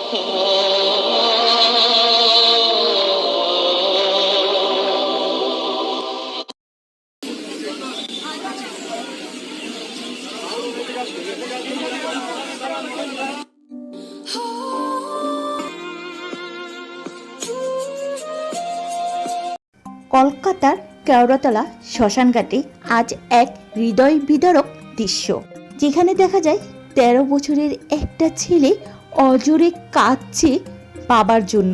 কলকাতার কেওড়াতলা শ্মশানঘাটে আজ এক হৃদয় বিদারক দৃশ্য, যেখানে দেখা যায় ১৩ বছরের একটা ছেলে অজরে কাঁদছে বাবার জন্য।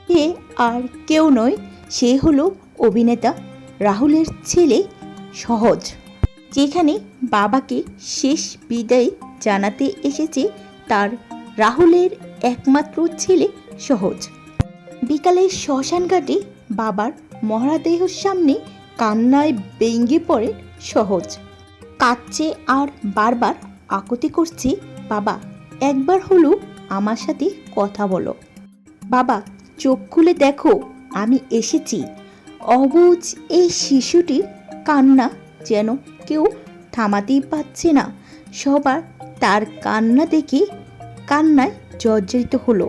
সে আর কেউ নয়, সে হলো অভিনেতা রাহুলের ছেলে সহজ, যেখানে বাবাকে শেষ বিদায় জানাতে এসেছে তার রাহুলের একমাত্র ছেলে সহজ। বিকালে শ্মশানঘাটে বাবার মরদেহের সামনে কান্নায় ভেঙে পড়ে সহজ। কাঁদছে আর বারবার আকুতি করছে, বাবা একবার হলো আমার সাথে কথা বলো, বাবা চোখ খুলে দেখো আমি এসেছি। অবুঝ এই শিশুটির কান্না যেন কেউ থামাতেই পারছে না। সবার তার কান্না দেখে কান্নায় জর্জরিত হলো।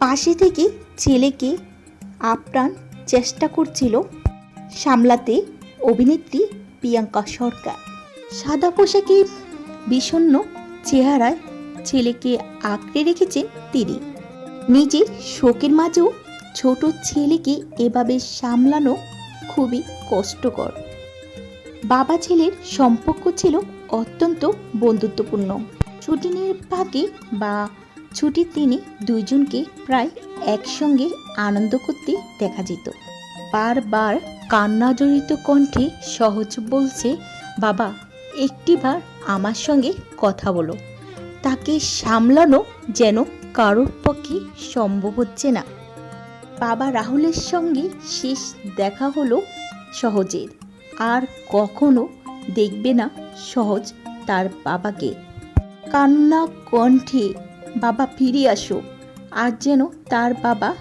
পাশে থেকে ছেলেকে আপ্রাণ চেষ্টা করছিল সামলাতে অভিনেত্রী প্রিয়াঙ্কা সরকার। সাদা পোশাকে বিষণ্ণ চেহারায় ছেলেকে আঁকড়ে রেখেছেন তিনি। নিজের শোকের মাঝেও ছোট ছেলেকে এভাবে সামলানো খুবই কষ্টকর। বাবা ছেলের সম্পর্ক ছিল অত্যন্ত বন্ধুত্বপূর্ণ। ছুটির ফাঁকে বা ছুটির দিনে দুইজনকে প্রায় একসঙ্গে আনন্দ করতে দেখা যেত। বারবার কান্নাজড়িত কণ্ঠে সহজ বলছে, বাবা একটিবার আমার সঙ্গে কথা বলো। তাকে সামলানো যেন কারোর পক্ষে সম্ভব হচ্ছে না। বাবা রাহুলের সঙ্গে শেষ দেখা হলো সহজের। আর কখনো দেখবে না সহজ তার বাবাকে। কান্না কণ্ঠে, বাবা ফিরে আসো। আর যেন তার বাবা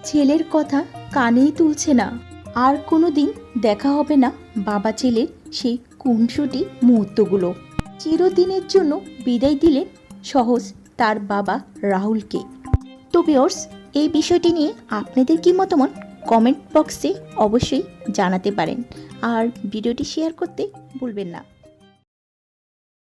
ছেলের কথা কানেই তুলছে না। আর কোনো দিন দেখা হবে না বাবা ছেলের সেই খুনসুটি মুহূর্তগুলো। চিরদিনের জন্য বিদায় দিলেন সহজ তার বাবা রাহুলকে। তো ভিউয়ার্স, এই বিষয়টি নিয়ে আপনাদের কি মতামত কমেন্ট বক্সে অবশ্যই জানাতে পারেন। আর ভিডিওটি শেয়ার করতে ভুলবেন না।